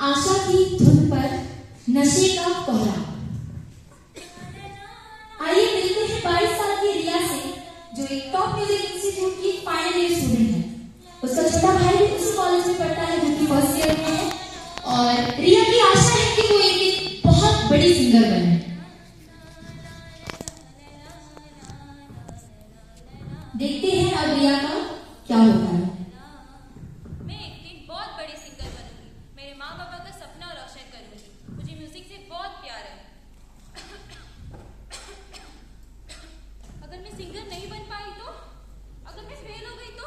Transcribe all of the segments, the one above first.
आशा की धुन पर नशे का कोहरा। आइए मिलते हैं 22 साल की रिया से, जो एक टॉप म्यूजिक इंस्टीट्यूट की फाइनल ईयर स्टूडेंट है। उसका छोटा भाई भी उसी कॉलेज में पढ़ता है, जो कि फर्स्ट ईयर में है। और रिया की आशा है कि वो एक दिन बहुत बड़ी सिंगर बने। देखते हैं अब रिया का क्या होता है। मैं एक दिन बहुत बड़ी सिंगर बनूंगी, मेरे माँ बाबा का सपना रोशन करूंगी। मुझे म्यूजिक से बहुत प्यार है। अगर मैं सिंगर नहीं बन पाई तो, अगर मैं फेल हो गई तो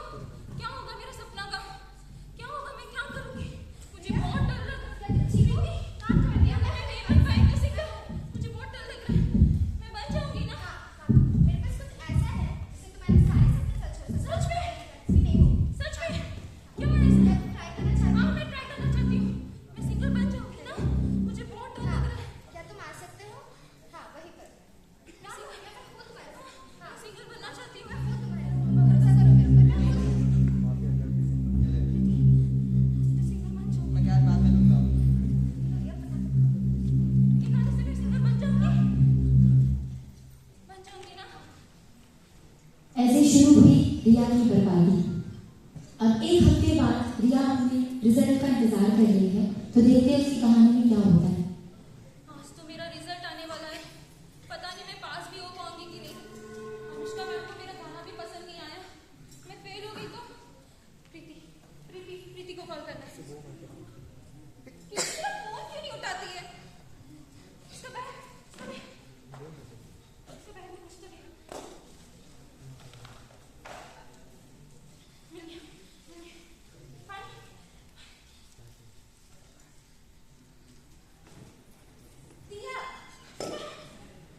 क्या होगा मेरा सपना का? क्या होगा? मैं क्या करूंगी? मुझे बहुत डर लग रहा है। अगर मैं नहीं बन पाई तो सिंगर, मुझे बहुत डर लग रहा है। मैं बन जाऊंगी ना? मेरे पास कुछ ऐसा है जिससे तुम्हारे सारे सपने सच में नहीं हो। सच में? क्यों ऐसा? ट्राई करना चाहती हाँ, हूँ। मैं ट्राई करना चाहती हूँ। मैं सिंगर बन जाऊंगी ना? मुझे बहुत डर लग रहा है। क्या तुम आ सकते हो? हाँ, वही कर। मैं सिंगर बनना चाहती हूँ। भरोसा करो मेरे ऊपर। मैं खुद मैं सिंगर बन जाऊंगी। मैं क्या बात में लूंगा? कि गाने से मैं सिंगर बन जाऊंगी ना? ऐसे शुरू हुई रिया की बर्बादी। अब एक हफ्ते बाद रिया अपने रिजल्ट का इंतजार कर रही है, तो देखते हैं उसकी कहानी में क्या होता है। आज तो मेरा रिजल्ट आने वाला है। पता नहीं मैं पास भी हो पाऊंगी कि नहीं। अनुष्का मैम को मेरा गाना भी पसंद नहीं आया। मैं फेल हो गई तो प्रीति को कॉल करना है। किसी का फोन क्यों नहीं उठाती है? इसका बैग में कुछ तो नहीं। मिल गया। हाँ। दिया,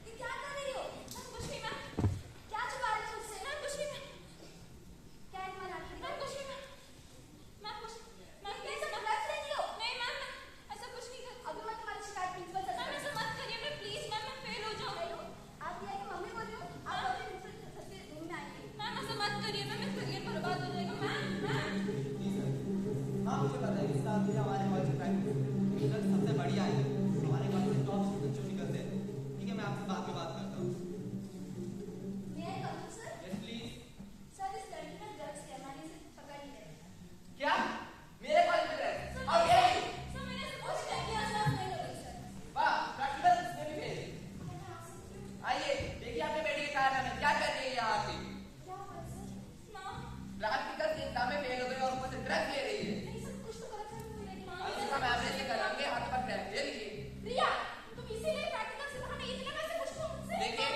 ये क्या कर रही हो? कुछ नहीं मैम। क्या छुपा रही हो मुझसे? मैम कुछ नहीं मैम। क्या है तुम्हारा आखिरी? मैम कुछ नहीं मैम। मैम कुछ मैम ये सब रख लेती हो? नहीं मैम, ऐसा कुछ नहीं कर। अभी मैं तुम्हारी शिकायत प्रिंसिपल सर मैम ऐसा मत करिए, मैं प्लीज मैम, मैं फेल हो जाऊंगी। आप दिया की मम्मी बोल रही हो? आप अपने प्रिंसिपल सर से रूम में आएंगे। मैम ऐसा मत करिए, मेरा करियर बर्बाद हो जाएगा। मैम हाँ, मुझे पता है इस साल भी हमारे कॉलेज में रिजल्ट सबसे बढ़िया है। हमारे कॉलेज में टॉप स्टूडेंट जो निकलते हैं। ठीक है, मैं आपसे बाद में बात करता हूँ। May I come in, sir? Yes please. Sir, इस लड़की ने ड्रग्स किया, मैंने इसे पकड़ लिया है। क्या मेरे कॉलेज में है? और ये सर मैंने ऐसा कुछ नहीं किया, सर, नहीं लगी, सर। वाह, प्रैक्टिकल में भी फेल। आइए देखिए आपने बेटी के कारण क्या कर रही है यहाँ आके। क्या हुआ, सर? प्रैक्टिकल के एग्जाम में फेल हो गई और ऊपर से ड्रग्स ले रही है। नहीं, सर, कुछ तो गलत है मेरी माँ। अनुष्का मैम से कराएंगे, हाथ पर क्रैक ले लीजिए। रिया, तुम इसीलिए प्रैक्टिकल से हमें इतना कैसे पूछ रहे हो मुझसे? देखिए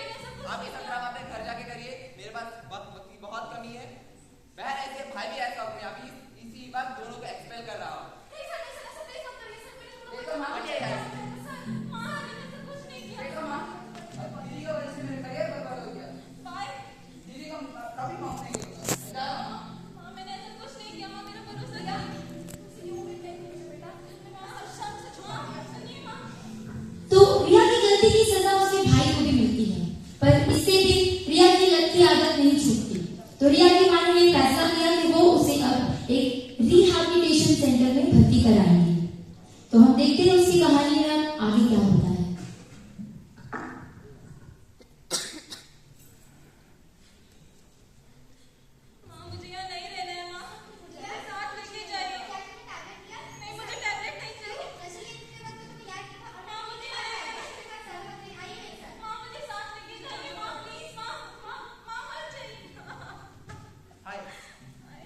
आप ये सब काम अपने घर जाके करिए। मेरे पास वक्त की बहुत कमी है। बहन ऐसे भाई भी ऐसा हो गया, अभी इसी बात दोनों को एक्सपेल कर रहा हूँ। नहीं, सर, नहीं, सर, ऐसा प्लीज मत करिए, सर, मेरे को देखो माँ, ये है। सर, माँ मैंने ऐसा कुछ नहीं किया। देखो माँ, अब दीदी की वजह से मेरा करियर बर्बाद हो गया। बाय। दीदी को कभी माफ नहीं करूँगा। माँ मैंने ऐसा कुछ नहीं किया। माँ मेरा भरोसा किया। तुमसे यूं भी नहीं पूछो, बेटा। माँ शर्म से छुपा दिया। सुनिए माँ। तो रिया की गलती की सजा उसके भाई को भी मिलती है, पर इससे भी रिया की लत की आदत नहीं छूटती। तो रिया की मां ने ये फैसला किया कि वो उसे अब एक रिहैबिलिटेशन सेंटर में भर्ती कराएंगी। तो हम देखते हैं उसकी कहानी में अब आगे क्या होता है। माँ मुझे यहाँ नहीं रहना है। माँ मुझे साथ लेके जाइए। क्या तुमने टैबलेट लिया? नहीं मुझे टैबलेट नहीं चाहिए। वैसे ये इतने वक्त तुमने याद किया था? माँ मुझे सर, नहीं, आइए मेरे साथ। माँ मुझे साथ लेके जाइए। माँ प्लीज। माँ मत जाइए। हाय,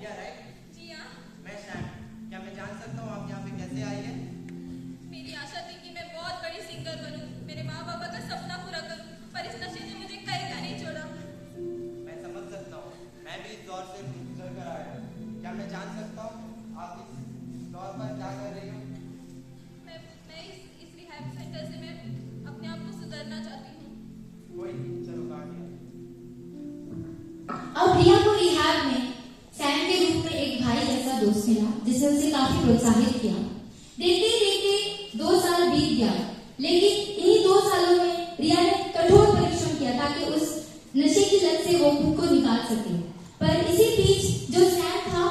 या राइट? जी हाँ। मैं शैम। क्या मैं जान सकता हूँ आप यहाँ पे कैसे आई है? मेरी आशा थी कि मैं बहुत बड़ी सिंगर बनूं, मेरे माँ बाबा का सपना पूरा करूं, पर इस नशे ने मुझे कहीं का नहीं छोड़ा। मैं समझ सकता हूँ, मैं भी इस दौर से गुजर कर आया हूँ। क्या मैं जान सकता हूँ आप इस दौर पर क्या कर रही हो? मैं इस रिहैब सेंटर से मैं अपने आप को सुधारना चाहती हूँ। कोई नहीं, चलो काट दिया। अब रिया को रिहैब में सैम के रूप में एक भाई जैसा दोस्त मिला, जिसने उसे काफी प्रोत्साहित किया। देखते ही देखते 2 साल बीत गया, लेकिन इन्हीं 2 सालों में रिया ने कठोर परिश्रम किया ताकि उस नशे की लत से वो खुद को निकाल सके। पर इसी बीच जो सैम था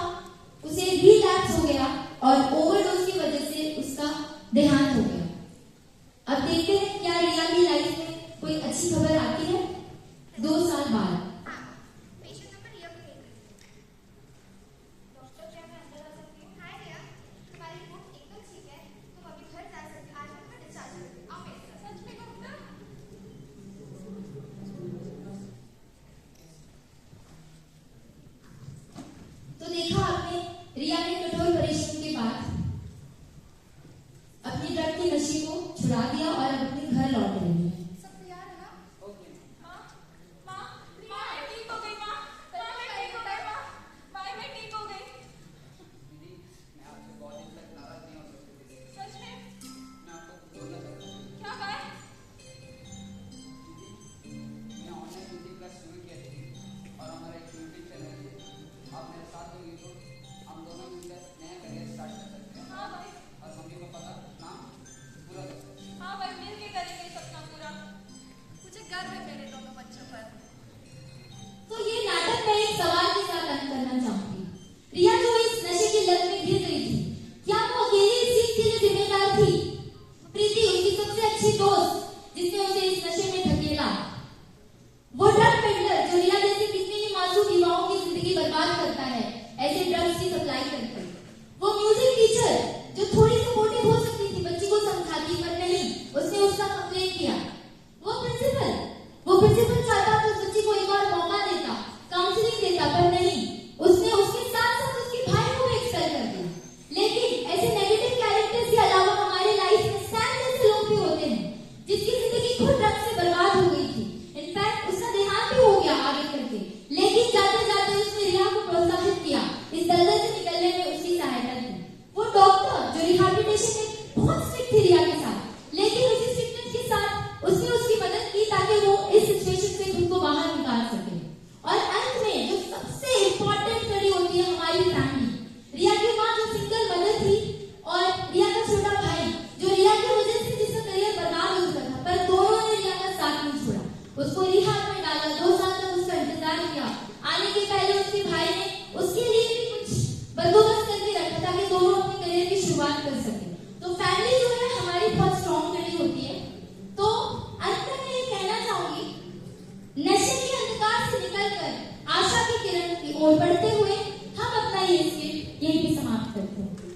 उसे रिलैप्स हो गया और ओवरडोज की वजह से उसका इसके लिए जिम्मेदार थी? प्रीति, उसकी सबसे अच्छी दोस्त, जिसने उसे इस नशे में धकेला। वो ड्रग पेडलर जो रिया जैसे कितने ही मासूम युवाओं की जिंदगी बर्बाद करता है ऐसे ड्रग्स की सप्लाई करके। वो म्यूजिक टीचर जो थोड़ी सपोर्टिव हो सकती थी, बच्ची को समझाती, पर नहीं, उसने उसका कंप्लेन किया। वो प्रिंसिपल चाहता तो उस बच्ची को एक और मौका देता, काउंसलिंग देता, पर नहीं, उसने उसके साथ साथ उसके भाई को भी एक्सपेल कर दिया। लेकिन ऐसे नेगेटिव कैरेक्टर्स के अलावा हमारे लाइफ में सैम जैसे लोग भी होते हैं, जिसकी जिंदगी खुद ड्रग्स से बर्बाद हो गई थी। इनफैक्ट उसका देहांत भी हो गया आगे करके, लेकिन जाते जाते उसने रिया को प्रोत्साहित किया, इस दलदल से निकलने में उसकी सहायता की। वो डॉक्टर जो रिहैबिलिटेशन में बहुत स्ट्रिक्ट थी रिया के साथ, लेकिन उसी स्ट्रिक्टनेस के साथ उसने उसकी मदद की ताकि वो इस सिचुएशन से खुद को बाहर निकाल सके। और अंत में जो सबसे इम्पोर्टेंट कड़ी होती है हमारी फैमिली, रिया की माँ जो सिंगल मदर थी और रिया का छोटा भाई जो रिया की वजह से जिसका करियर बर्बाद हो चुका था, पर दोनों ने रिया का साथ नहीं छोड़ा, उसको रिहाब में डाला, 2 साल तक उसका इंतजार किया। आने के पहले उसके भाई ने उसके लिए भी कुछ बंदोबस्त करके रखा ताकि दोनों अपने करियर की शुरुआत कर सके। तो फैमिली जो है हमारी बहुत स्ट्रॉन्ग कड़ी होती है। तो अंत में मैं ये कहना चाहूंगी, नशे के अंधकार से निकलकर आशा की किरण की ओर बढ़ते हुए हम अपना ये स्किट यहीं पे समाप्त करते हैं।